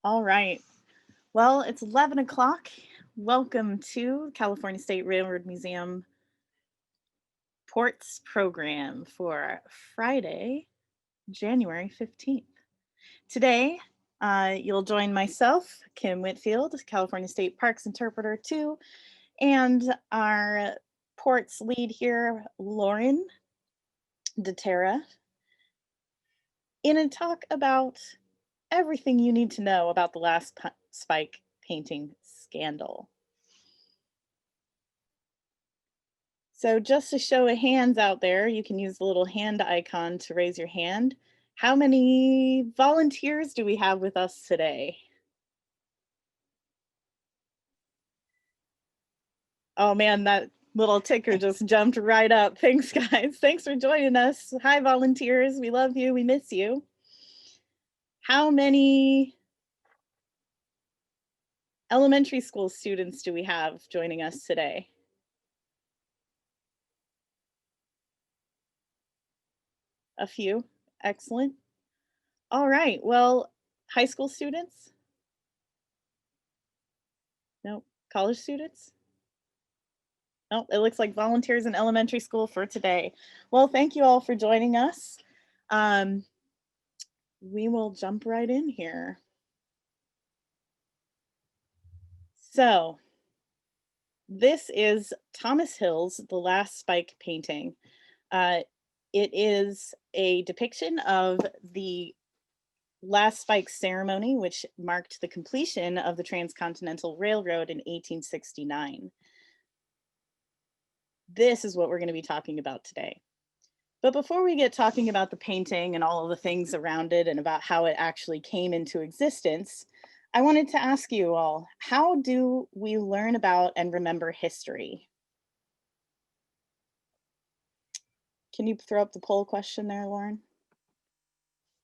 All right. Well, it's 11 o'clock. Welcome to California State Railroad Museum Ports program for Friday, January 15th. Today, you'll join myself, Kim Whitfield, California State Parks Interpreter 2, and our ports lead here, Lauren DeTerra, in a talk about everything you need to know about the last spike painting scandal. So just a show of hands out there, you can use the little hand icon to raise your hand. How many volunteers do we have with us today? Oh man, that little ticker just jumped right up. Thanks, guys. Thanks for joining us. Hi, volunteers. We love you. We miss you. How many elementary school students do we have joining us today? A few. Excellent. All right. Well, high school students? No. College students? Oh, it looks like volunteers in elementary school for today. Well, thank you all for joining us. We will jump right in here. So this is Thomas Hill's The Last Spike painting. It is a depiction of the last spike ceremony, which marked the completion of the Transcontinental Railroad in 1869. This is what we're going to be talking about today. But before we get talking about the painting and all of the things around it and about how it actually came into existence, I wanted to ask you all, how do we learn about and remember history? Can you throw up the poll question there, Lauren?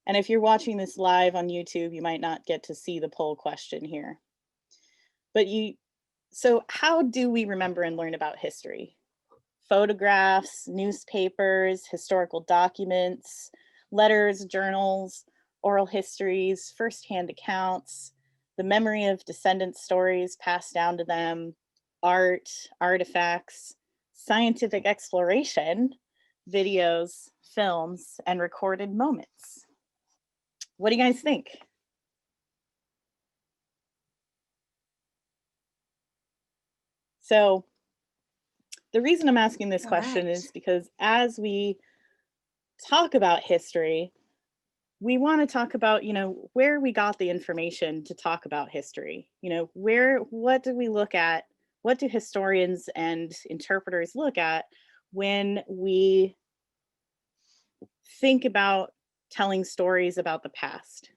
And if you're watching this live on YouTube, you might not get to see the poll question here. But so how do we remember and learn about history? Photographs, newspapers, historical documents, letters, journals, oral histories, firsthand accounts, the memory of descendants' stories passed down to them, art, artifacts, scientific exploration, videos, films, and recorded moments. What do you guys think? So the reason I'm asking this question is because as we talk about history, we want to talk about, where we got the information to talk about history. What do we look at? What do historians and interpreters look at when we think about telling stories about the past?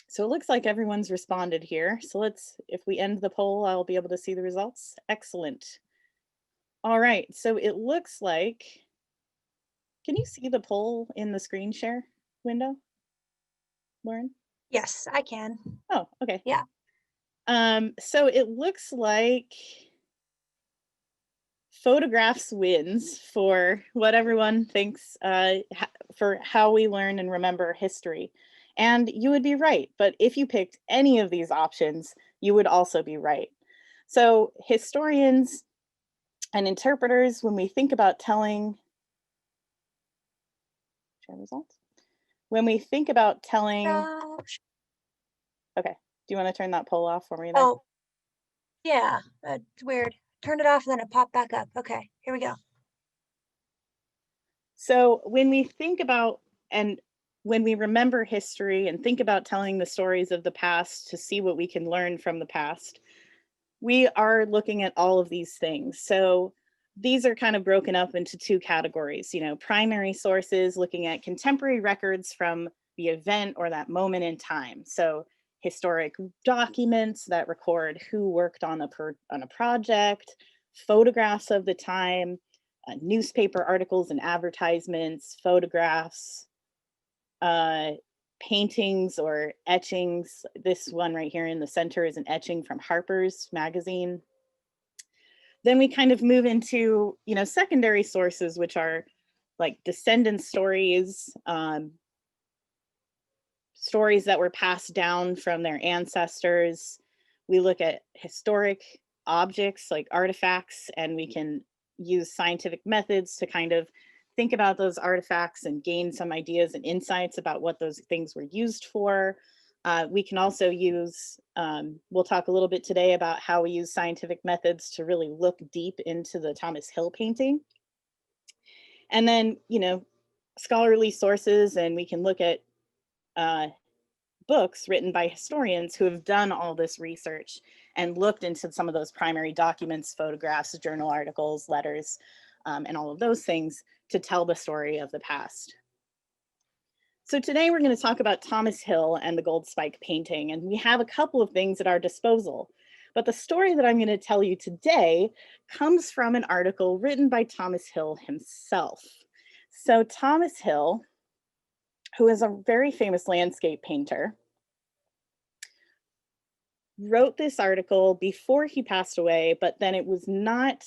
So it looks like everyone's responded here. So if we end the poll, I'll be able to see the results. Excellent. All right, so it looks like, can you see the poll in the screen share window, Lauren? Yes, I can. Oh, okay. Yeah. So it looks like photographs wins for what everyone thinks for how we learn and remember history. And you would be right, but if you picked any of these options, you would also be right. So historians and interpreters, when we think about telling, share results. When we think about telling, okay, do you want to turn that poll off for me there? Oh, yeah, it's weird. Turned it off and then it popped back up. Okay, here we go. So when we think about and when we remember history and think about telling the stories of the past to see what we can learn from the past, we are looking at all of these things. So these are kind of broken up into two categories, primary sources looking at contemporary records from the event or that moment in time. So historic documents that record who worked on a project, photographs of the time, newspaper articles and advertisements, photographs, paintings or etchings. This one right here in the center is an etching from Harper's Magazine. Then we kind of move into, secondary sources, which are like descendant stories, stories that were passed down from their ancestors. We look at historic objects like artifacts, and we can use scientific methods to kind of think about those artifacts and gain some ideas and insights about what those things were used for. We can also use, we'll talk a little bit today about how we use scientific methods to really look deep into the Thomas Hill painting. And then, scholarly sources, and we can look at uh, books written by historians who have done all this research and looked into some of those primary documents, photographs, journal articles, letters, and all of those things to tell the story of the past. So today we're going to talk about Thomas Hill and the gold spike painting, and we have a couple of things at our disposal. But the story that I'm going to tell you today comes from an article written by Thomas Hill himself. So Thomas Hill, who is a very famous landscape painter, wrote this article before he passed away, but then it was not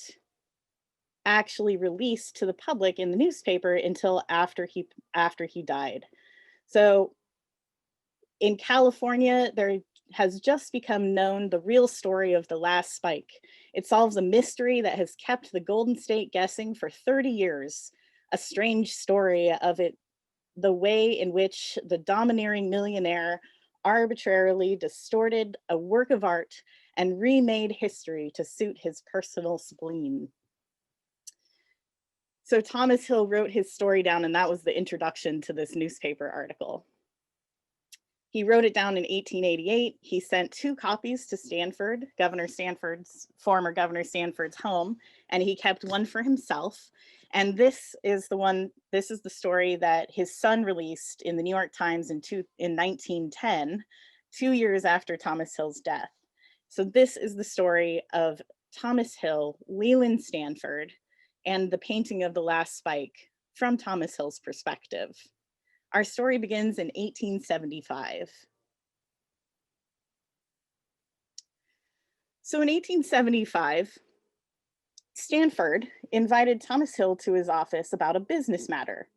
actually released to the public in the newspaper until after he died. So in California, there has just become known the real story of the last spike. It solves a mystery that has kept the Golden State guessing for 30 years, a strange story of it, the way in which the domineering millionaire arbitrarily distorted a work of art and remade history to suit his personal spleen. So Thomas Hill wrote his story down, and that was the introduction to this newspaper article. He wrote it down in 1888. He sent 2 copies to Stanford, former Governor Stanford's home, and he kept one for himself. And this is the story that his son released in the New York Times in 1910, 2 years after Thomas Hill's death. So this is the story of Thomas Hill, Leland Stanford, and the painting of the last spike from Thomas Hill's perspective. Our story begins in 1875. So in 1875, Stanford invited Thomas Hill to his office about a business matter.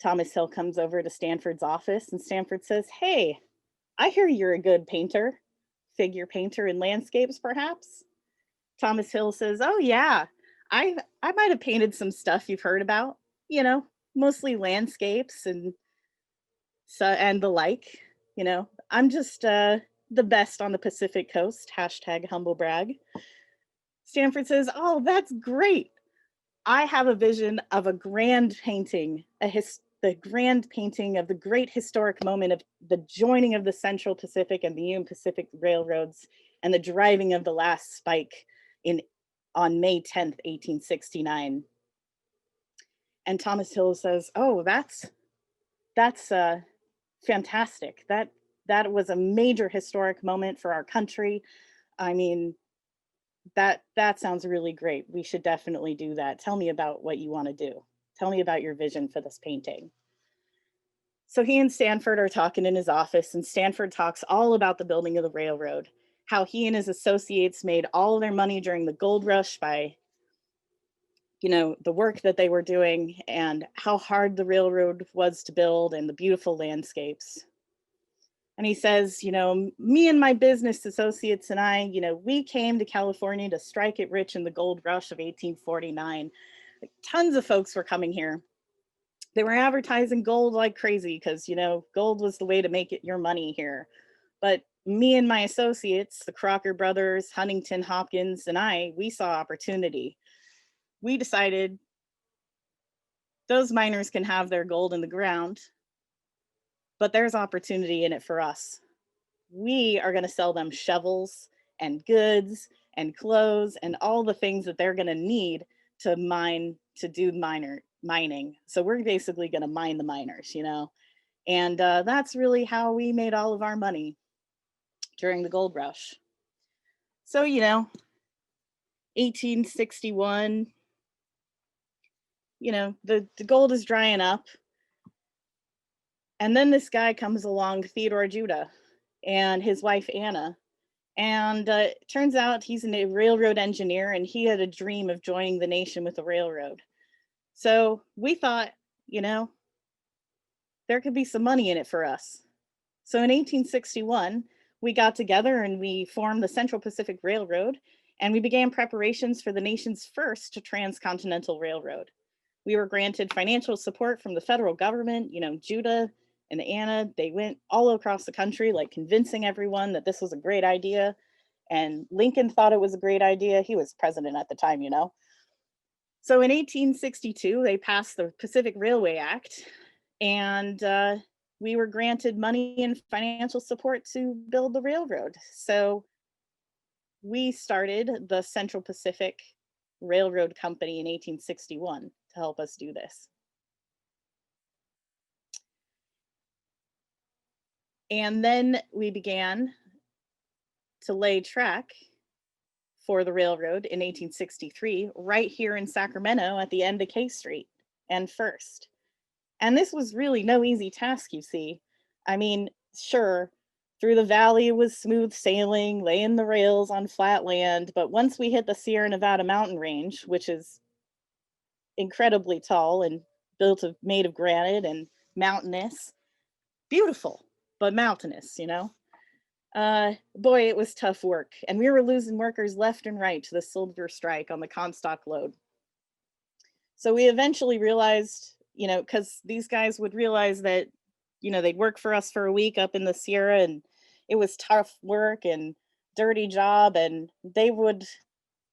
Thomas Hill comes over to Stanford's office, and Stanford says, "Hey, I hear you're a good painter. Figure painter in landscapes, perhaps?" Thomas Hill says, "Oh yeah, I might have painted some stuff you've heard about, mostly landscapes and the like. I'm just the best on the Pacific coast, #humble brag." Stanford says, "Oh, that's great. I have a vision of a grand painting, the grand painting of the great historic moment of the joining of the Central Pacific and the Union Pacific railroads and the driving of the last spike on May 10th, 1869. And Thomas Hill says, "Oh, that's fantastic. That was a major historic moment for our country. I mean, that sounds really great. We should definitely do that. Tell me about what you want to do. Tell me about your vision for this painting." So he and Stanford are talking in his office, and Stanford talks all about the building of the railroad, how he and his associates made all their money during the gold rush by the work that they were doing, and how hard the railroad was to build and the beautiful landscapes. And he says, "Me and my business associates and I, we came to California to strike it rich in the gold rush of 1849. Like, tons of folks were coming here. They were advertising gold like crazy because, gold was the way to make it your money here. But me and my associates, the Crocker brothers, Huntington, Hopkins, and we saw opportunity. We decided those miners can have their gold in the ground, but there's opportunity in it for us. We are going to sell them shovels and goods and clothes and all the things that they're going to need to do mining. So we're basically going to mine the miners, and that's really how we made all of our money during the gold rush." So, 1861, the gold is drying up. And then this guy comes along, Theodore Judah, and his wife Anna. And it turns out he's a railroad engineer, and he had a dream of joining the nation with the railroad. So we thought, there could be some money in it for us. So in 1861, we got together and we formed the Central Pacific Railroad, and we began preparations for the nation's first transcontinental railroad. We were granted financial support from the federal government. Judah and Anna, they went all across the country, like convincing everyone that this was a great idea. And Lincoln thought it was a great idea. He was president at the time. So in 1862, they passed the Pacific Railway Act, and we were granted money and financial support to build the railroad. So we started the Central Pacific Railroad Company in 1861 to help us do this. And then we began to lay track for the railroad in 1863, right here in Sacramento at the end of K Street and First. And this was really no easy task, you see. I mean, sure, through the valley it was smooth sailing, laying the rails on flat land, but once we hit the Sierra Nevada mountain range, which is incredibly tall and made of granite and mountainous, beautiful, but mountainous. Boy, it was tough work, and we were losing workers left and right to the silver strike on the Comstock lode. So we eventually realized, because these guys would realize that, they'd work for us for a week up in the Sierra, and it was tough work and dirty job, and they would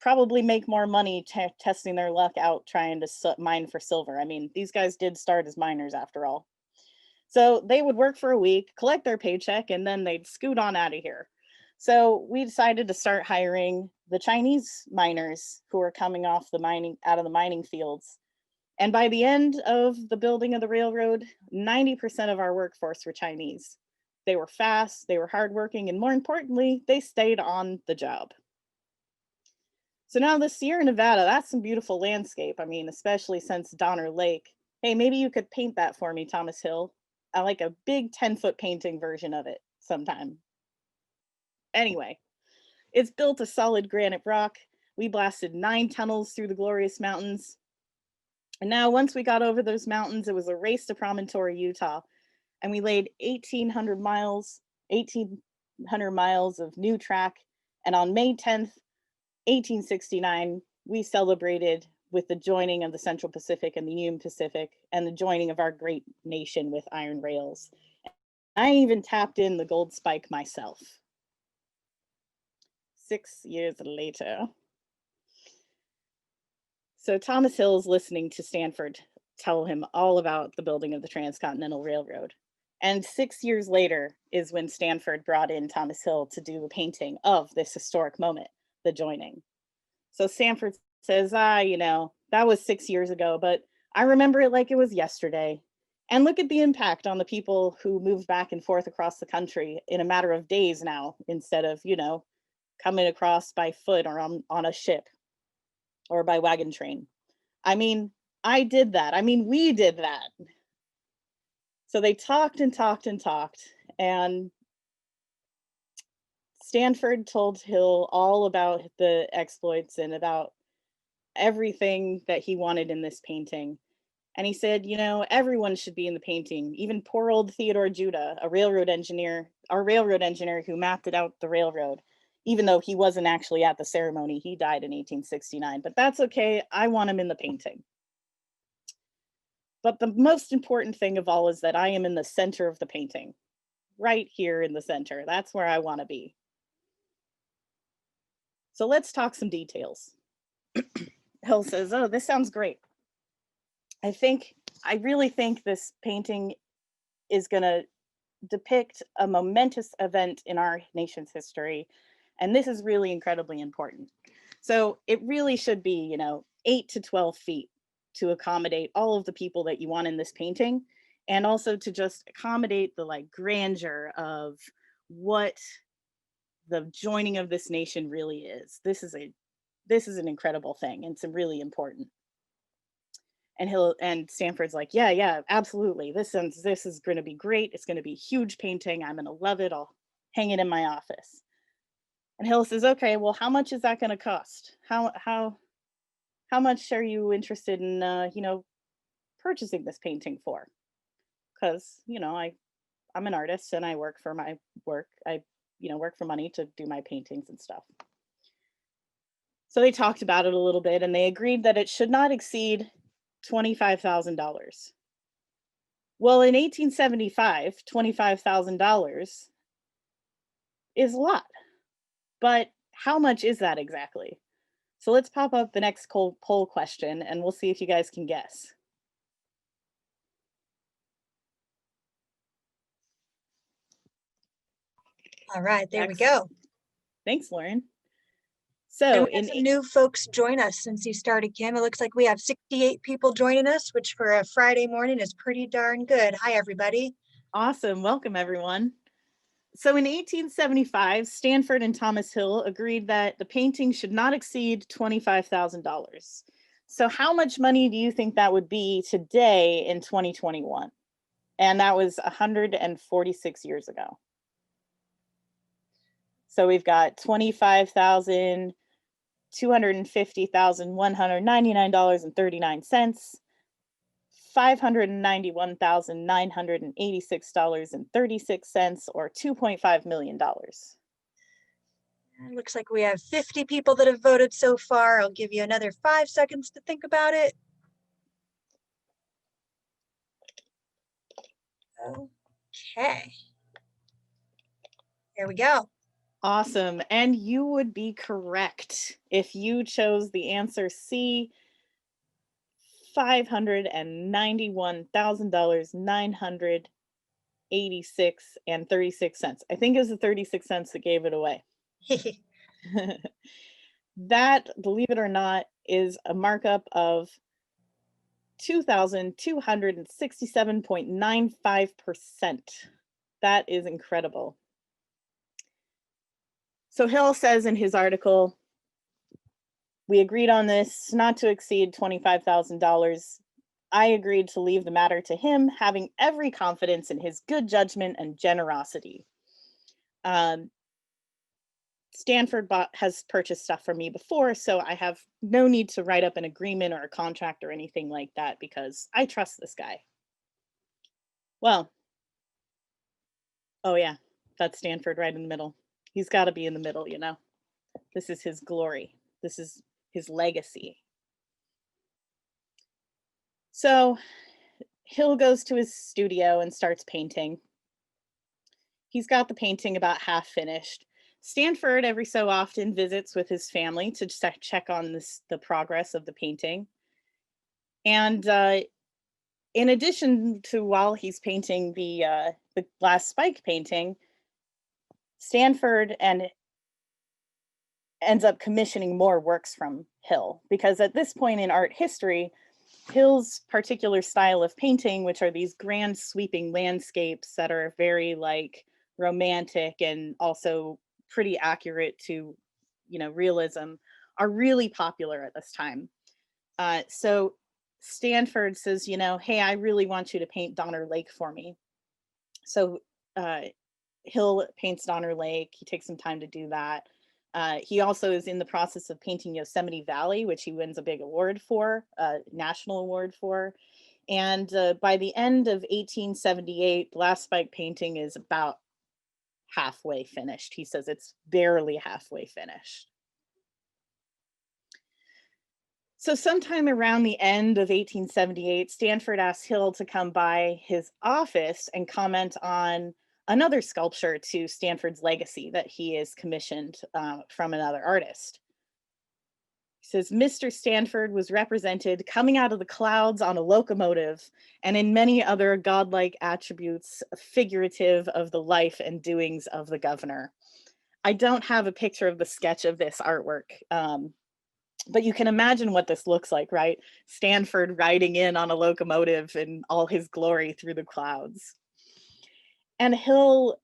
probably make more money testing their luck out trying to mine for silver. I mean, these guys did start as miners after all. So they would work for a week, collect their paycheck, and then they'd scoot on out of here. So we decided to start hiring the Chinese miners who were coming out of the mining fields. And by the end of the building of the railroad, 90% of our workforce were Chinese. They were fast, they were hardworking, and more importantly, they stayed on the job. So now the Sierra Nevada, that's some beautiful landscape. I mean, especially since Donner Lake. Hey, maybe you could paint that for me, Thomas Hill. I like a big 10-foot painting version of it sometime. Anyway, it's built of solid granite rock. We blasted 9 tunnels through the glorious mountains. And now once we got over those mountains, it was a race to Promontory, Utah. And we laid 1,800 miles of new track. And on May 10th, 1869, we celebrated with the joining of the Central Pacific and the Union Pacific and the joining of our great nation with iron rails. I even tapped in the gold spike myself. 6 years later. So Thomas Hill is listening to Stanford tell him all about the building of the Transcontinental Railroad. And 6 years later is when Stanford brought in Thomas Hill to do the painting of this historic moment, the joining. So Stanford says, that was 6 years ago, but I remember it like it was yesterday. And look at the impact on the people who moved back and forth across the country in a matter of days now, instead of, coming across by foot or on a ship or by wagon train. I mean, I did that. I mean, we did that. So they talked and talked and talked, and Stanford told Hill all about the exploits and about everything that he wanted in this painting. And he said, everyone should be in the painting, even poor old Theodore Judah, our railroad engineer who mapped it out the railroad, even though he wasn't actually at the ceremony. He died in 1869, but that's okay. I want him in the painting. But the most important thing of all is that I am in the center of the painting, right here in the center. That's where I want to be. So let's talk some details. Hill says, oh, this sounds great. I really think this painting is going to depict a momentous event in our nation's history. And this is really incredibly important. So it really should be, 8 to 12 feet to accommodate all of the people that you want in this painting. And also to just accommodate the grandeur of what the joining of this nation really is. This is an incredible thing, and it's really important. And Stanford's like, yeah, absolutely. This is going to be great. It's going to be a huge painting. I'm going to love it. I'll hang it in my office. And Hill says, okay, well, how much is that going to cost? How much are you interested in, purchasing this painting for? Because, I'm an artist and I work for my work. I, work for money to do my paintings and stuff. So they talked about it a little bit and they agreed that it should not exceed $25,000. Well, in 1875, $25,000 is a lot, but how much is that exactly? So let's pop up the next poll question and we'll see if you guys can guess. All right, there we Excellent. go. Thanks, Lauren. And So we had some new folks join us since you started, Kim. It looks like we have 68 people joining us, which for a Friday morning is pretty darn good. Hi, everybody. Awesome. Welcome, everyone. So in 1875, Stanford and Thomas Hill agreed that the painting should not exceed $25,000. So how much money do you think that would be today in 2021? And that was 146 years ago. So we've got $25,000, $250,199.39, $591,986.36, or $2.5 million. It looks like we have 50 people that have voted so far. I'll give you another 5 seconds to think about it. Okay. Here we go. Awesome. And you would be correct if you chose the answer C, $591,000, 986 and 36 cents. I think it was the 36 cents that gave it away. That, believe it or not, is a markup of 2,267.95%. That is incredible. So Hill says in his article, we agreed on this not to exceed $25,000. I agreed to leave the matter to him, having every confidence in his good judgment and generosity. Stanford has purchased stuff from me before, so I have no need to write up an agreement or a contract or anything like that because I trust this guy. Well, oh yeah, that's Stanford right in the middle. He's got to be in the middle, you know. This is his glory. This is his legacy. So Hill goes to his studio and starts painting. He's got the painting about half finished. Stanford every so often visits with his family to check on the progress of the painting. And in addition to while he's painting the glass spike painting, Stanford ends up commissioning more works from Hill, because at this point in art history, Hill's particular style of painting, which are these grand sweeping landscapes that are very like romantic and also pretty accurate to, realism, are really popular at this time. So Stanford says, hey, I really want you to paint Donner Lake for me. So Hill paints Donner Lake. He takes some time to do that. He also is in the process of painting Yosemite Valley, which he wins a big award for, national award for. And by the end of 1878, glass spike painting is about halfway finished. He says it's barely halfway finished. So sometime around the end of 1878, Stanford asked Hill to come by his office and comment on another sculpture to Stanford's legacy that he is commissioned from another artist. He says, Mr. Stanford was represented coming out of the clouds on a locomotive and in many other godlike attributes figurative of the life and doings of the governor. I don't have a picture of the sketch of this artwork, but you can imagine what this looks like, right? Stanford riding in on a locomotive in all his glory through the clouds. And Hill,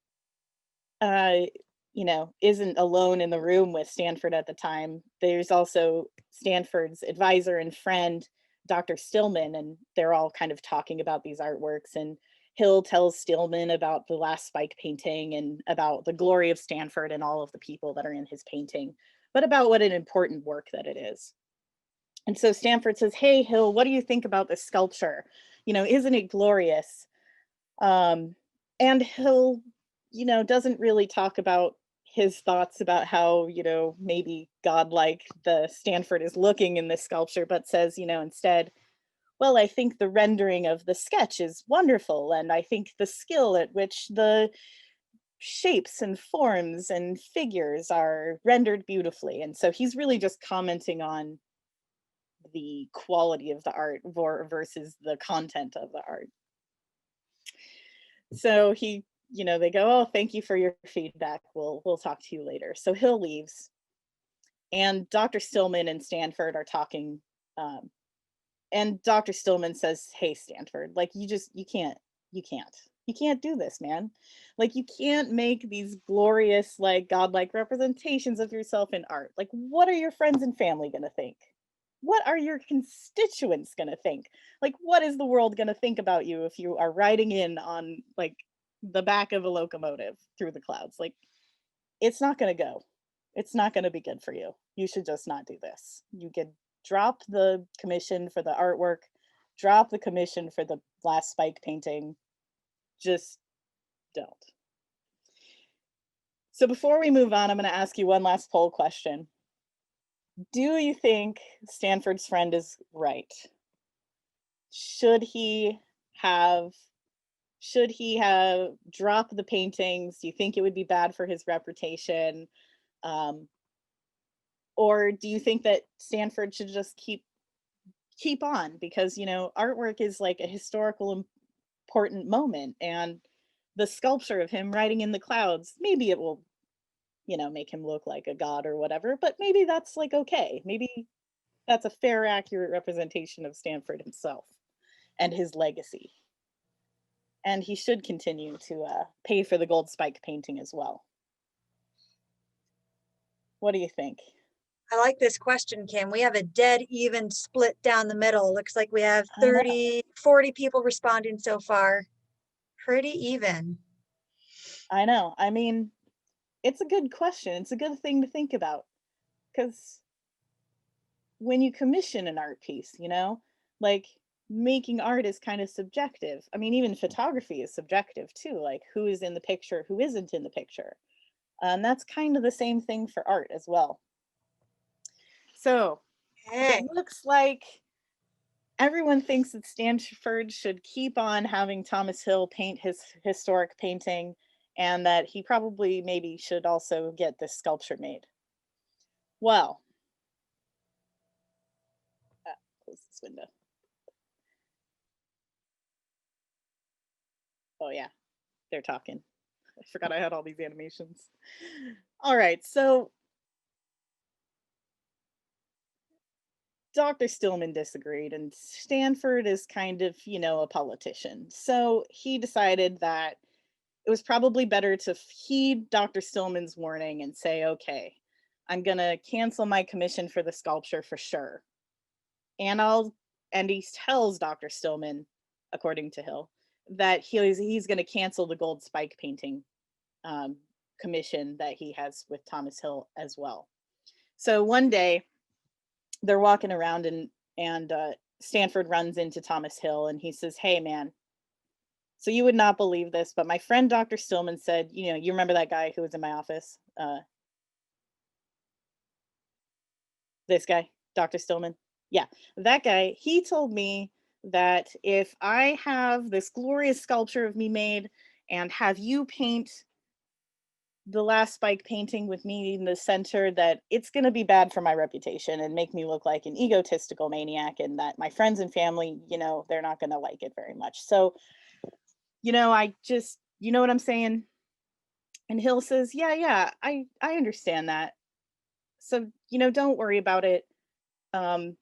isn't alone in the room with Stanford at the time. There's also Stanford's advisor and friend, Dr. Stillman, and they're all kind of talking about these artworks. And Hill tells Stillman about the last spike painting and about the glory of Stanford and all of the people that are in his painting, but about what an important work that it is. And so Stanford says, hey, Hill, what do you think about this sculpture? Isn't it glorious? And he'll, doesn't really talk about his thoughts about how, maybe godlike the Stanford is looking in this sculpture, but says, instead, well, I think the rendering of the sketch is wonderful, and I think the skill at which the shapes and forms and figures are rendered beautifully. And so he's really just commenting on the quality of the art versus the content of the art. So they go, "Oh, thank you for your feedback. We'll talk to you later." So Hill leaves, and Dr. Stillman and Stanford are talking. And Dr. Stillman says, "Hey, Stanford, like you can't do this, man. Like you can't make these glorious, like godlike representations of yourself in art. Like, what are your friends and family gonna think? What are your constituents gonna think? Like, what is the world gonna think about you if you are riding in on like the back of a locomotive through the clouds? Like, it's not gonna go. It's not gonna be good for you. You should just not do this. You could drop the commission for the artwork, drop the commission for the last spike painting. Just don't." So before we move on, I'm going to ask you one last poll question. Do you think Stanford's friend is right? Should he have dropped the paintings? Do you think it would be bad for his reputation? Um, or do you think that Stanford should just keep on, because artwork is like a historical important moment, and the sculpture of him riding in the clouds, maybe it will make him look like a god or whatever, but maybe that's like okay. Maybe that's a fair, accurate representation of Stanford himself and his legacy. And he should continue to pay for the gold spike painting as well. What do you think? I like this question, Kim. We have a dead even split down the middle. Looks like we have I know. 30, 40 people responding so far. Pretty even. I know. I mean, it's a good question. It's a good thing to think about, because when you commission an art piece, like making art is kind of subjective. I mean, even photography is subjective too, like who is in the picture, who isn't in the picture. And that's kind of the same thing for art as well. So it Hey, looks like everyone thinks that Stanford should keep on having Thomas Hill paint his historic painting, and that he probably maybe should also get this sculpture made. Well, close this window. Oh yeah, they're talking. I forgot I had all these animations. All right, so Dr. Stillman disagreed, and Stanford is kind of, a politician. So he decided that it was probably better to heed Dr. Stillman's warning and say, okay, I'm going to cancel my commission for the sculpture for sure. And he tells Dr. Stillman, according to Hill, that he's going to cancel the gold spike painting um, commission that he has with Thomas Hill as well. So one day they're walking around, and Stanford runs into Thomas Hill, and he says, "Hey man, so you would not believe this, but my friend Dr. Stillman said, you remember that guy who was in my office? This guy, Dr. Stillman? Yeah, that guy, he told me that if I have this glorious sculpture of me made and have you paint the last spike painting with me in the center, that it's going to be bad for my reputation and make me look like an egotistical maniac, and that my friends and family, they're not going to like it very much. So, I just, you know what I'm saying?" And Hill says, "Yeah, yeah, I understand that. So, don't worry about it. Um,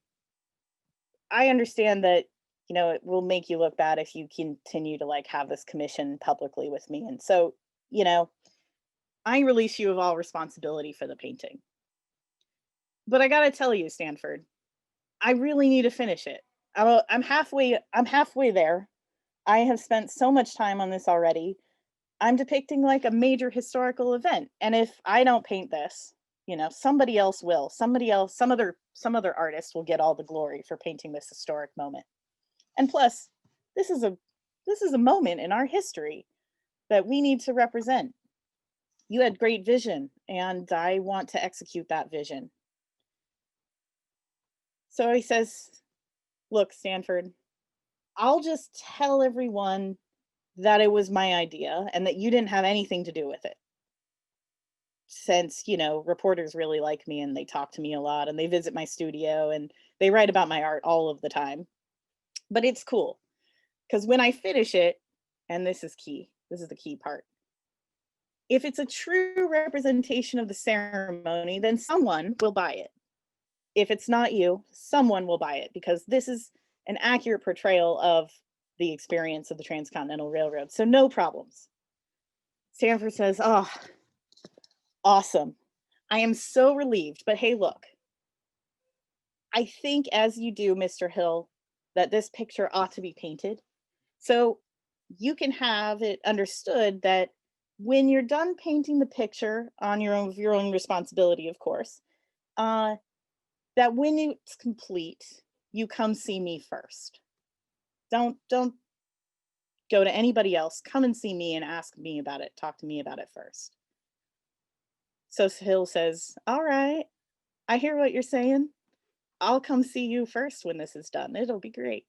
I understand that, it will make you look bad if you continue to like have this commission publicly with me. And so, you know, I release you of all responsibility for the painting. But I got to tell you, Stanford, I really need to finish it. I'm halfway there. I have spent so much time on this already. I'm depicting like a major historical event. And if I don't paint this, somebody else will. Somebody else, some other artist will get all the glory for painting this historic moment. And plus, this is a this is a moment in our history. that we need to represent. You had great vision, and I want to execute that vision. So he says, look, Stanford, I'll just tell everyone that it was my idea and that you didn't have anything to do with it. Since, reporters really like me and they talk to me a lot and they visit my studio and they write about my art all of the time. But it's cool because when I finish it, and this is key, this is the key part. If it's a true representation of the ceremony, then someone will buy it. If it's not you, someone will buy it because this is an accurate portrayal of the experience of the Transcontinental Railroad. So no problems. Stanford says, oh, awesome. I am so relieved. But hey, look, I think as you do, Mr. Hill, that this picture ought to be painted. So you can have it understood that when you're done painting the picture on your own responsibility, of course, that when it's complete, you come see me first. Don't go to anybody else. Come and see me and ask me about it. Talk to me about it first. So Hill says, all right, I hear what you're saying. I'll come see you first when this is done. It'll be great.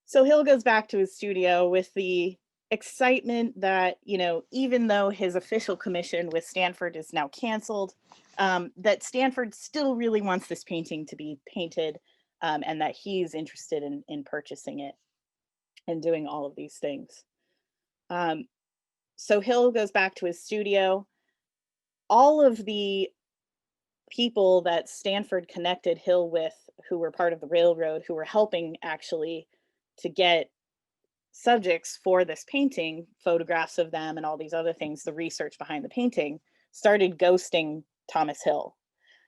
So Hill goes back to his studio with the excitement that, even though his official commission with Stanford is now canceled, that Stanford still really wants this painting to be painted, and that he's interested in purchasing it and doing all of these things. So Hill goes back to his studio. All of the people that Stanford connected Hill with, who were part of the railroad, who were helping actually to get subjects for this painting, photographs of them and all these other things, the research behind the painting, started ghosting Thomas Hill.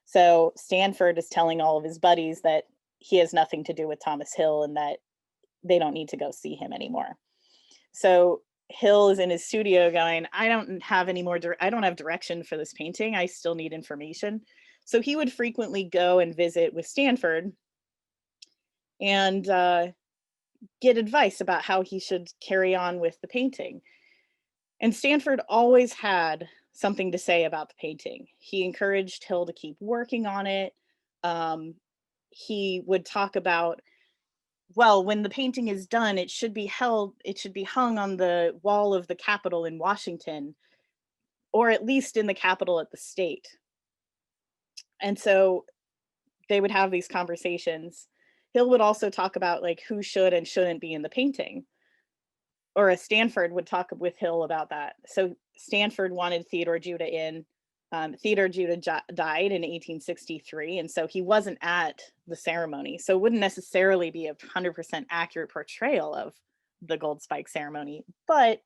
So Stanford is telling all of his buddies that he has nothing to do with Thomas Hill and that they don't need to go see him anymore. So Hill is in his studio going, I don't have direction for this painting. I still need information. So he would frequently go and visit with Stanford and get advice about how he should carry on with the painting. And Stanford always had something to say about the painting. He encouraged Hill to keep working on it. He would talk about, well, when the painting is done, it should be hung on the wall of the Capitol in Washington, or at least in the Capitol at the state. And so they would have these conversations. Hill would also talk about like who should and shouldn't be in the painting. Or Stanford would talk with Hill about that. So Stanford wanted Theodore Judah in. Theodore Judah died in 1863, and so he wasn't at the ceremony. So it wouldn't necessarily be a 100% accurate portrayal of the gold spike ceremony. But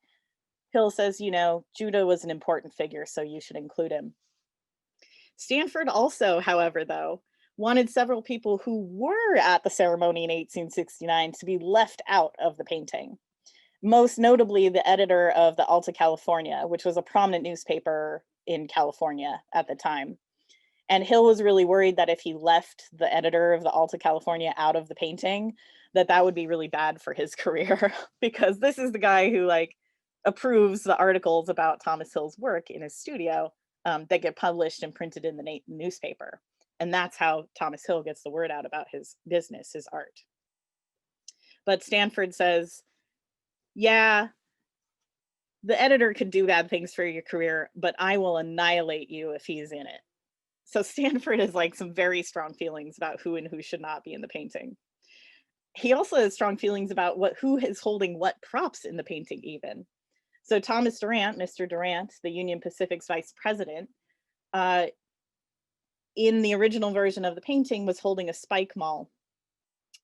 Hill says, Judah was an important figure, so you should include him. Stanford also, however, though, wanted several people who were at the ceremony in 1869 to be left out of the painting. Most notably, the editor of the Alta California, which was a prominent newspaper in California at the time. And Hill was really worried that if he left the editor of the Alta California out of the painting, that would be really bad for his career, because this is the guy who approves the articles about Thomas Hill's work in his studio that get published and printed in the newspaper. And that's how Thomas Hill gets the word out about his business, his art. But Stanford says, yeah, the editor could do bad things for your career, but I will annihilate you if he's in it. So Stanford has some very strong feelings about who and who should not be in the painting. He also has strong feelings about who is holding what props in the painting even. So Thomas Durant, Mr. Durant, the Union Pacific's vice president, in the original version of the painting was holding a spike maul.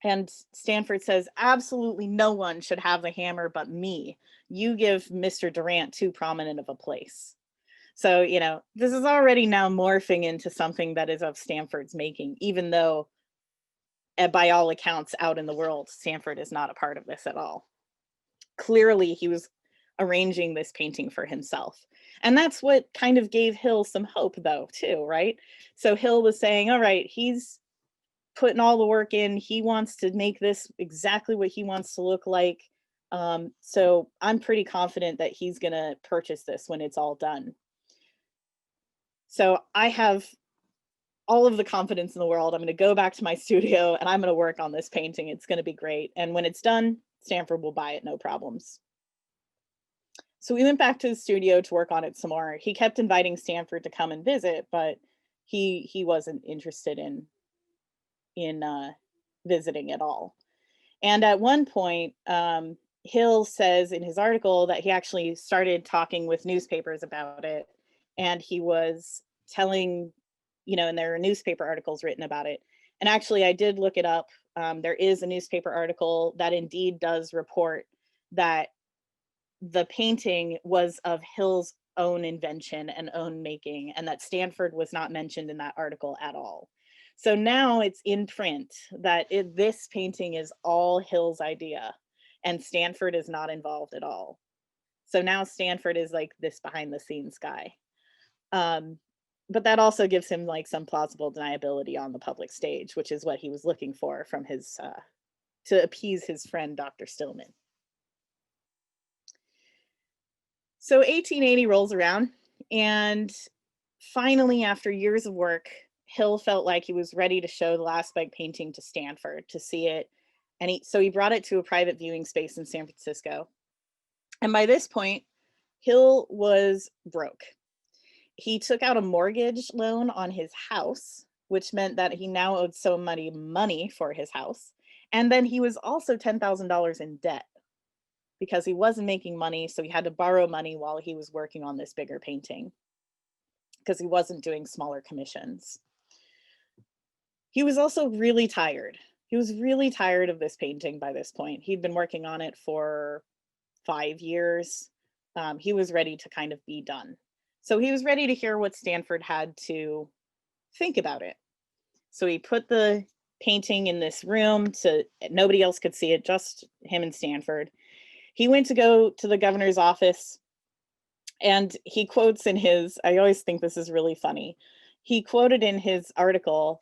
And Stanford says, absolutely no one should have the hammer but me. You give Mr. Durant too prominent of a place. So, this is already now morphing into something that is of Stanford's making, even though by all accounts out in the world, Stanford is not a part of this at all. Clearly, he was arranging this painting for himself. And that's what kind of gave Hill some hope, though, too, right? So Hill was saying, all right, he's putting all the work in. He wants to make this exactly what he wants to look like. So I'm pretty confident that he's going to purchase this when it's all done. So I have all of the confidence in the world. I'm going to go back to my studio and I'm going to work on this painting. It's going to be great. And when it's done, Stanford will buy it, no problems. So we went back to the studio to work on it some more. He kept inviting Stanford to come and visit, but he wasn't interested in visiting at all. And at one point, Hill says in his article that he actually started talking with newspapers about it, and he was telling, and there are newspaper articles written about it. And actually, I did look it up. There is a newspaper article that indeed does report that the painting was of Hill's own invention and own making, and that Stanford was not mentioned in that article at all. So now it's in print that this painting is all Hill's idea, and Stanford is not involved at all. So now Stanford is like this behind the scenes guy. But that also gives him like some plausible deniability on the public stage, which is what he was looking for from his to appease his friend Dr. Stillman. So 1880 rolls around, and finally, after years of work, Hill felt like he was ready to show the last big painting to Stanford to see it. And so he brought it to a private viewing space in San Francisco. And by this point, Hill was broke. He took out a mortgage loan on his house, which meant that he now owed so much money for his house. And then he was also $10,000 in debt because he wasn't making money. So he had to borrow money while he was working on this bigger painting because he wasn't doing smaller commissions. He was also really tired. He was really tired of this painting by this point. He'd been working on it for 5 years. He was ready to kind of be done. So he was ready to hear what Stanford had to think about it. So he put the painting in this room so nobody else could see it, just him and Stanford. He went to go to the governor's office, and he quotes in his, I always think this is really funny. He quoted in his article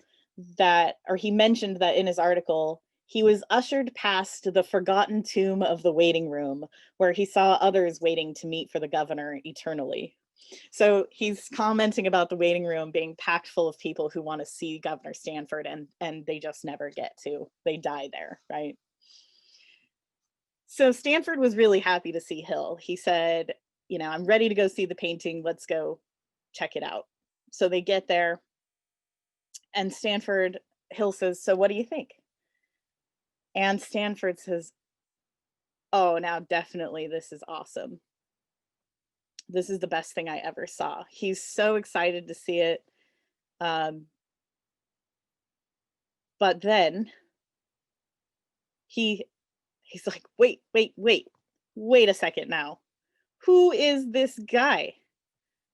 he mentioned that in his article, he was ushered past the forgotten tomb of the waiting room where he saw others waiting to meet for the governor eternally. So he's commenting about the waiting room being packed full of people who want to see Governor Stanford, and they just never get to. They die there, right? So Stanford was really happy to see Hill. He said, I'm ready to go see the painting. Let's go check it out. So they get there, and Hill says, so what do you think? And Stanford says, oh, now definitely this is awesome. This is the best thing I ever saw. He's so excited to see it. But then he's like, wait a second now. Who is this guy?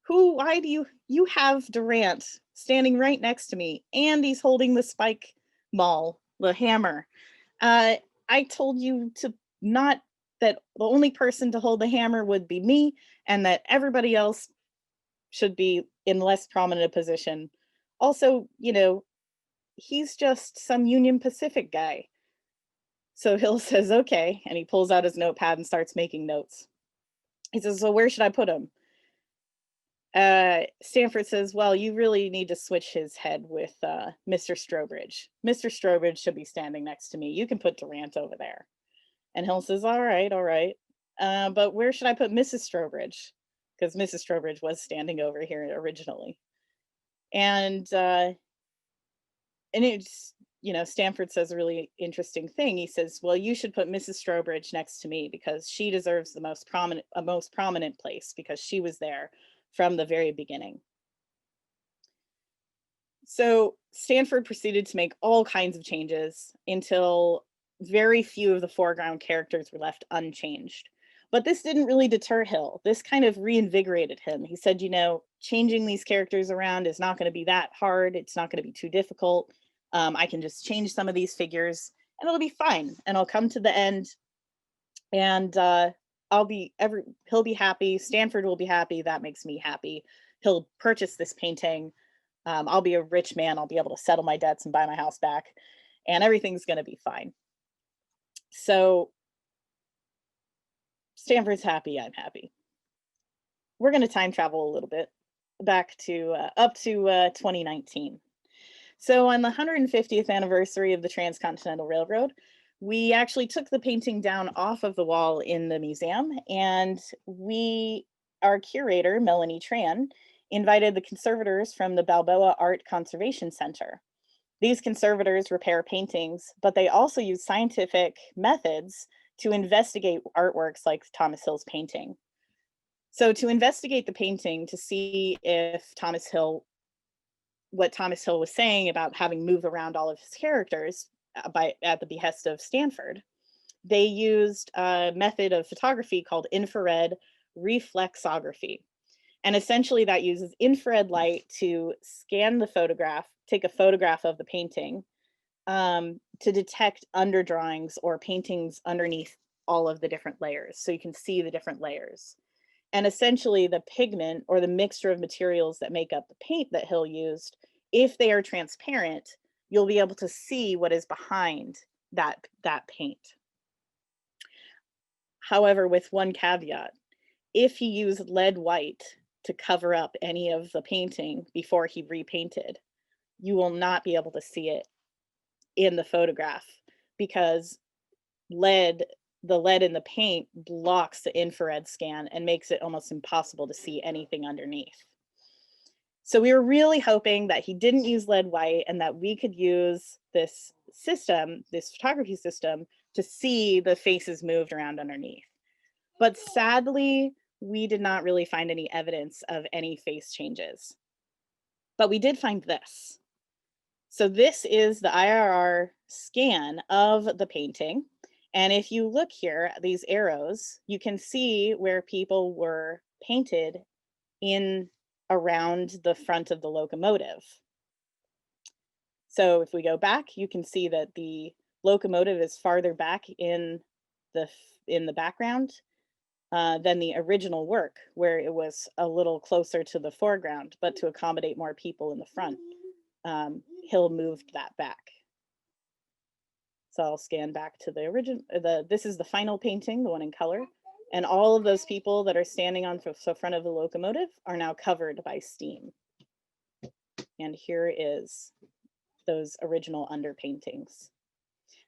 Why do you have Durant standing right next to me, and he's holding the spike maul, the hammer. I told you that the only person to hold the hammer would be me, and that everybody else should be in less prominent a position. Also, he's just some Union Pacific guy. So Hill says, okay, and he pulls out his notepad and starts making notes. He says, so where should I put him? Stanford says, well, you really need to switch his head with Mr. Strobridge. Mr. Strobridge should be standing next to me. You can put Durant over there. And Hill says, all right. But where should I put Mrs. Strobridge? Because Mrs. Strobridge was standing over here originally. And it's, Stanford says a really interesting thing. He says, well, you should put Mrs. Strobridge next to me because she deserves the most prominent place because she was there from the very beginning. So Stanford proceeded to make all kinds of changes until very few of the foreground characters were left unchanged. But this didn't really deter Hill. This kind of reinvigorated him. He said, changing these characters around is not going to be that hard. It's not going to be too difficult. I can just change some of these figures and it'll be fine. And I'll come to the end and he'll be happy. Stanford will be happy. That makes me happy. He'll purchase this painting. I'll be a rich man. I'll be able to settle my debts and buy my house back, and everything's going to be fine. So Stanford's happy, I'm happy. We're going to time travel a little bit back to up to 2019. So on the 150th anniversary of the Transcontinental Railroad, we actually took the painting down off of the wall in the museum, and our curator, Melanie Tran, invited the conservators from the Balboa Art Conservation Center. These conservators repair paintings, but they also use scientific methods to investigate artworks like Thomas Hill's painting. So to investigate the painting to see if what Thomas Hill was saying about having moved around all of his characters at the behest of Stanford, they used a method of photography called infrared reflexography. And essentially that uses infrared light to scan the photograph, take a photograph of the painting, to detect underdrawings or paintings underneath all of the different layers. So you can see the different layers. And essentially the pigment or the mixture of materials that make up the paint that Hill used, if they are transparent, you'll be able to see what is behind that paint. However, with one caveat, if he used lead white to cover up any of the painting before he repainted, you will not be able to see it in the photograph because the lead in the paint blocks the infrared scan and makes it almost impossible to see anything underneath. So we were really hoping that he didn't use lead white and that we could use this system, this photography system, to see the faces moved around underneath. But sadly, we did not really find any evidence of any face changes. But we did find this. So this is the IRR scan of the painting. And if you look here, these arrows, you can see where people were painted in around the front of the locomotive. So if we go back, you can see that the locomotive is farther back in the background than the original work, where it was a little closer to the foreground, but to accommodate more people in the front, Hill moved that back. So I'll scan back to the original, this is the final painting, the one in color. And all of those people that are standing on the front of the locomotive are now covered by steam. And here is those original underpaintings.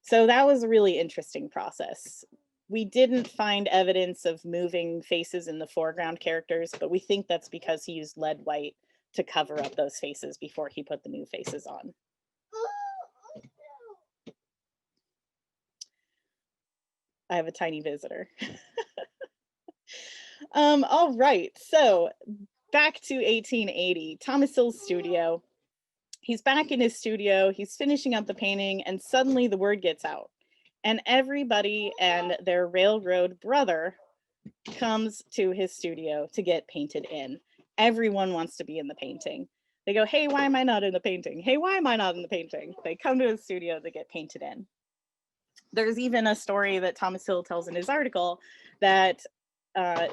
So that was a really interesting process. We didn't find evidence of moving faces in the foreground characters, but we think that's because he used lead white to cover up those faces before he put the new faces on. I have a tiny visitor. All right, so back to 1880, Thomas Hill's studio. He's back in his studio, he's finishing up the painting, and suddenly the word gets out. And everybody and their railroad brother comes to his studio to get painted in. Everyone wants to be in the painting. They go, hey, why am I not in the painting? Hey, why am I not in the painting? They come to his studio to get painted in. There's even a story that Thomas Hill tells in his article that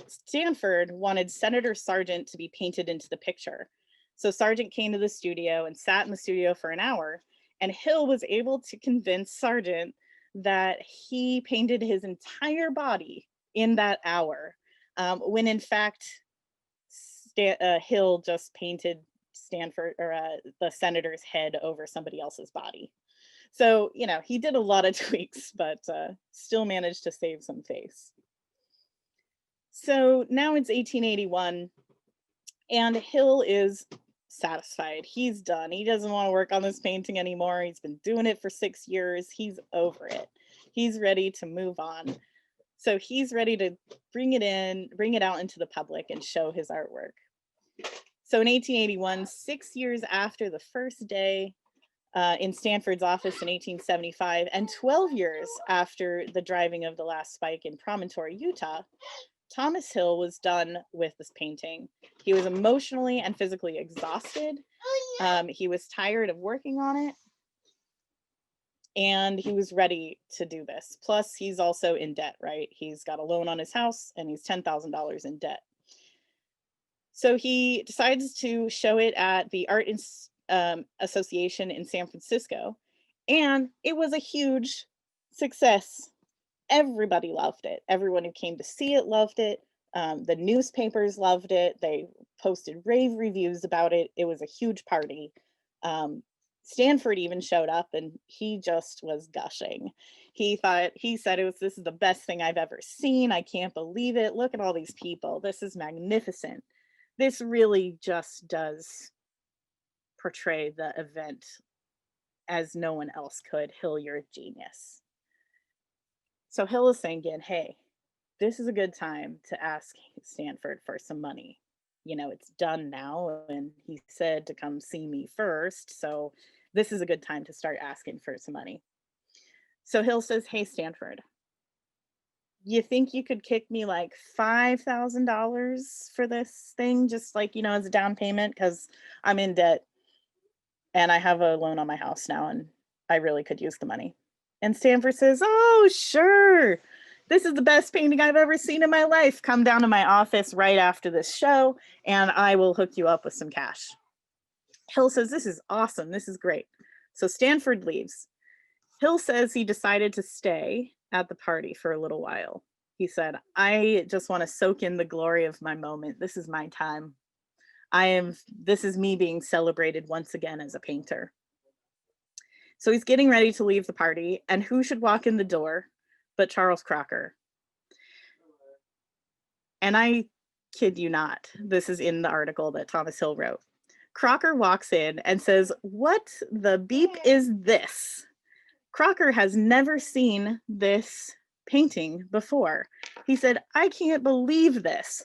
Stanford wanted Senator Sargent to be painted into the picture. So Sargent came to the studio and sat in the studio for an hour, and Hill was able to convince Sargent that he painted his entire body in that hour, when in fact Hill just painted Stanford or the senator's head over somebody else's body. So, you know, he did a lot of tweaks, but still managed to save some face. So now it's 1881, and Hill is satisfied. He's done. He doesn't want to work on this painting anymore. He's been doing it for 6 years. He's over it. He's ready to move on. So he's ready to bring it out into the public and show his artwork. So in 1881, 6 years after the first day in Stanford's office in 1875, and 12 years after the driving of the last spike in Promontory, Utah, Thomas Hill was done with this painting. He was emotionally and physically exhausted. He was tired of working on it, and he was ready to do this. Plus, he's also in debt, right? He's got a loan on his house, and he's $10,000 in debt. So he decides to show it at the Art Association in San Francisco, and it was a huge success. Everybody loved it. Everyone who came to see it loved it. The newspapers loved it. They posted rave reviews about it. It was a huge party. Um, Stanford even showed up and he just was gushing. He said this is the best thing I've ever seen. I can't believe it. Look at all these people. This is magnificent. This really just does portray the event as no one else could. Hill, you're a genius. So Hill is saying again, hey, this is a good time to ask Stanford for some money. You know, it's done now, and he said to come see me first. So this is a good time to start asking for some money. So Hill says, hey, Stanford, you think you could kick me like $5,000 for this thing, just like, as a down payment? Because I'm in debt and I have a loan on my house now, and I really could use the money. And Stanford says, oh, sure. This is the best painting I've ever seen in my life. Come down to my office right after this show, and I will hook you up with some cash. Hill says, this is awesome. This is great. So Stanford leaves. Hill says he decided to stay at the party for a little while. He said, I just want to soak in the glory of my moment. This is my time. This is me being celebrated once again as a painter. So he's getting ready to leave the party, and who should walk in the door but Charles Crocker? And I kid you not, this is in the article that Thomas Hill wrote. Crocker walks in and says, what the beep is this? Crocker has never seen this painting before. He said, I can't believe this.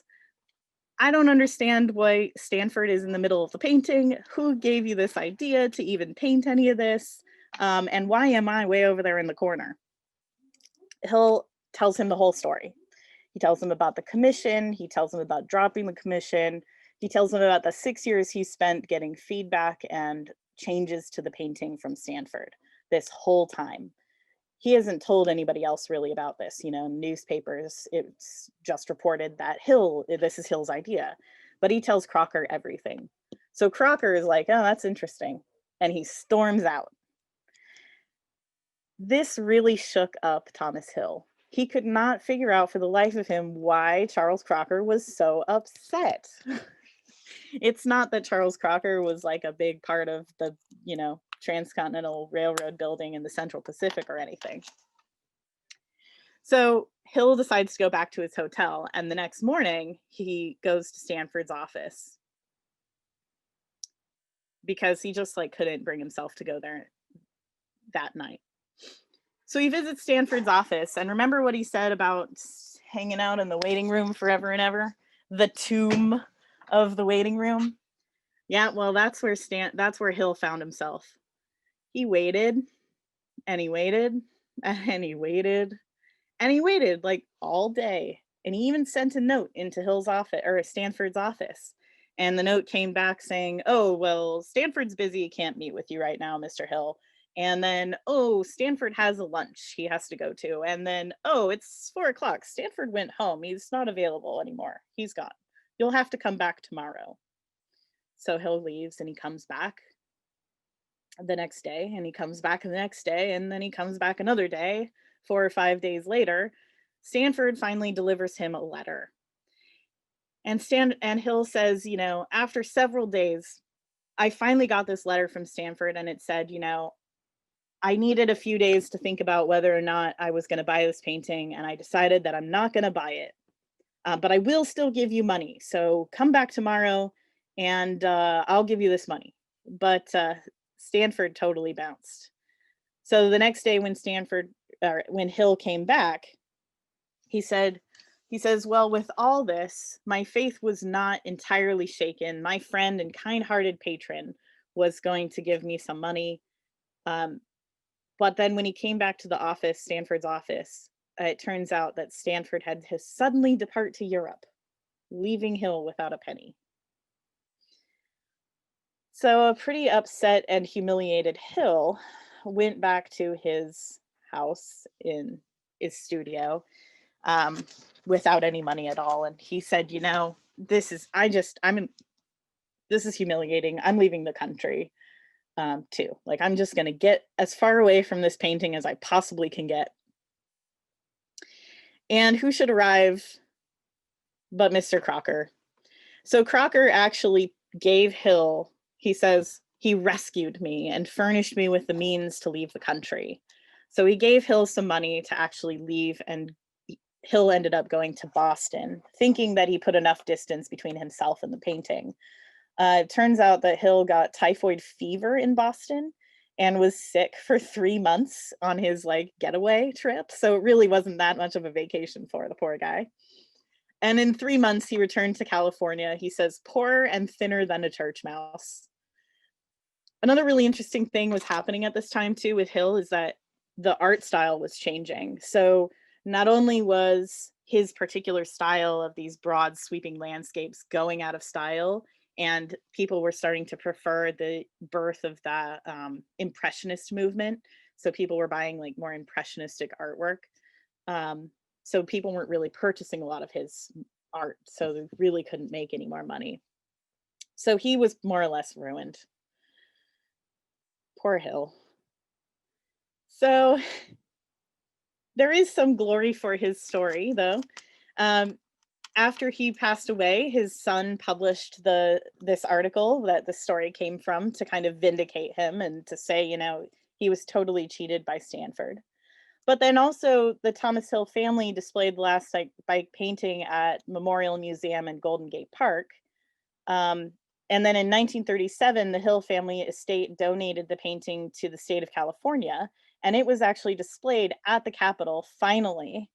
I don't understand why Stanford is in the middle of the painting. Who gave you this idea to even paint any of this? And why am I way over there in the corner? Hill tells him the whole story. He tells him about the commission. He tells him about dropping the commission. He tells him about the 6 years he spent getting feedback and changes to the painting from Stanford this whole time. He hasn't told anybody else really about this. Newspapers, it's just reported that this is Hill's idea. But he tells Crocker everything. So Crocker is like, oh, that's interesting. And he storms out. This really shook up Thomas Hill. He could not figure out for the life of him why Charles Crocker was so upset. It's not that Charles Crocker was like a big part of the, Transcontinental Railroad building in the Central Pacific or anything. So Hill decides to go back to his hotel, and the next morning he goes to Stanford's office because he just couldn't bring himself to go there that night. So he visits Stanford's office, and remember what he said about hanging out in the waiting room forever and ever? The tomb of the waiting room. Yeah, well, that's where Hill found himself. He waited, and he waited, and he waited, and he waited all day. And he even sent a note into Hill's office or Stanford's office. And the note came back saying, oh, well, Stanford's busy. He can't meet with you right now, Mr. Hill. And then, oh, Stanford has a lunch he has to go to. And then, oh, it's 4:00. Stanford went home. He's not available anymore. He's gone. You'll have to come back tomorrow. So Hill leaves and he comes back the next day, and he comes back the next day, and then he comes back another day. 4 or 5 days later, Stanford finally delivers him a letter. And Hill says, after several days, I finally got this letter from Stanford, and it said, I needed a few days to think about whether or not I was going to buy this painting, and I decided that I'm not going to buy it. But I will still give you money. So come back tomorrow, and I'll give you this money. But Stanford totally bounced. So the next day when Hill came back, he says, well, with all this, my faith was not entirely shaken. My friend and kind-hearted patron was going to give me some money. But then when he came back to the office, Stanford's office, it turns out that Stanford had to suddenly depart to Europe, leaving Hill without a penny. So a pretty upset and humiliated Hill went back to his house in his studio without any money at all. And he said, this is humiliating. I'm leaving the country. Too. I'm just going to get as far away from this painting as I possibly can get. And who should arrive but Mr. Crocker? So Crocker actually gave Hill, he says, he rescued me and furnished me with the means to leave the country. So he gave Hill some money to actually leave, and Hill ended up going to Boston, thinking that he put enough distance between himself and the painting. It turns out that Hill got typhoid fever in Boston and was sick for 3 months on his like getaway trip. So it really wasn't that much of a vacation for the poor guy. And in 3 months, he returned to California. He says, poorer and thinner than a church mouse. Another really interesting thing was happening at this time too with Hill is that the art style was changing. So not only was his particular style of these broad sweeping landscapes going out of style, and people were starting to prefer the birth of that impressionist movement. So people were buying like more impressionistic artwork. So people weren't really purchasing a lot of his art, so they really couldn't make any more money. So he was more or less ruined. Poor Hill. So there is some glory for his story, though. After he passed away, his son published this article that the story came from to kind of vindicate him and to say, you know, he was totally cheated by Stanford. But then also the Thomas Hill family displayed the last bike painting at Memorial Museum in Golden Gate Park. And then in 1937, the Hill family estate donated the painting to the state of California, and it was actually displayed at the Capitol finally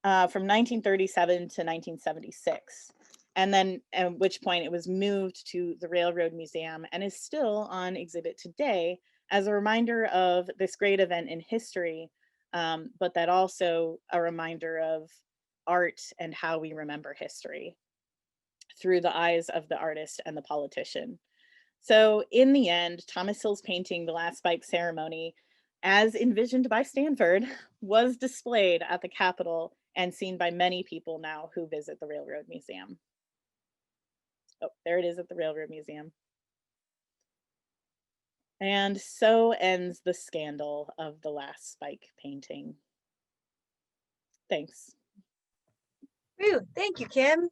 from 1937 to 1976. And then at which point it was moved to the Railroad Museum and is still on exhibit today as a reminder of this great event in history, but that also a reminder of art and how we remember history through the eyes of the artist and the politician. So in the end, Thomas Hill's painting, The Last Spike Ceremony, as envisioned by Stanford, was displayed at the Capitol and seen by many people now who visit the Railroad Museum. Oh, there it is at the Railroad Museum. And so ends the scandal of the Last Spike painting. Thanks. Ooh, thank you, Kim.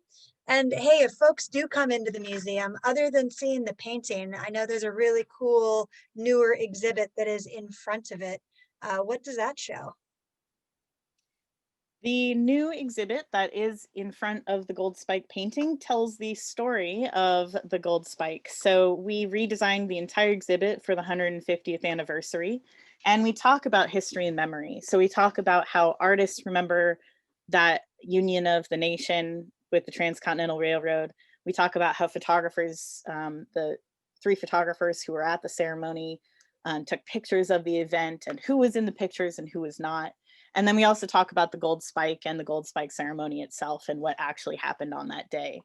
And hey, if folks do come into the museum, other than seeing the painting, I know there's a really cool newer exhibit that is in front of it. What does that show? The new exhibit that is in front of the gold spike painting tells the story of the gold spike. So we redesigned the entire exhibit for the 150th anniversary, and we talk about history and memory. So we talk about how artists remember that union of the nation with the Transcontinental Railroad. We talk about how photographers, the 3 photographers who were at the ceremony, took pictures of the event and who was in the pictures and who was not. And then we also talk about the gold spike and the gold spike ceremony itself and what actually happened on that day.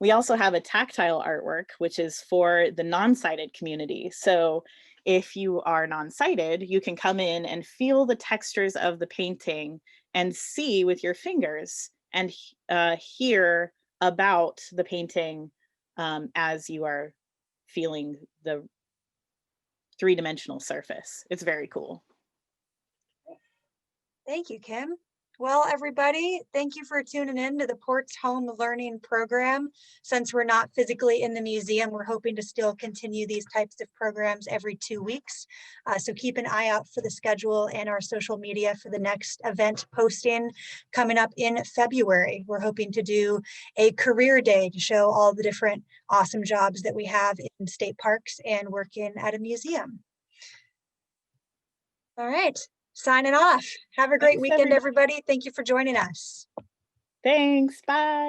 We also have a tactile artwork, which is for the non-sighted community. So if you are non-sighted, you can come in and feel the textures of the painting and see with your fingers and hear about the painting as you are feeling the 3-dimensional surface. It's very cool. Thank you, Kim. Well, everybody, thank you for tuning in to the Ports Home Learning Program. Since we're not physically in the museum, we're hoping to still continue these types of programs every 2 weeks. So keep an eye out for the schedule and our social media for the next event posting coming up in February. We're hoping to do a career day to show all the different awesome jobs that we have in state parks and working at a museum. All right. Signing off. Have a great Thanks, weekend, everybody. everybody. Thank you for joining us. Thanks. Bye.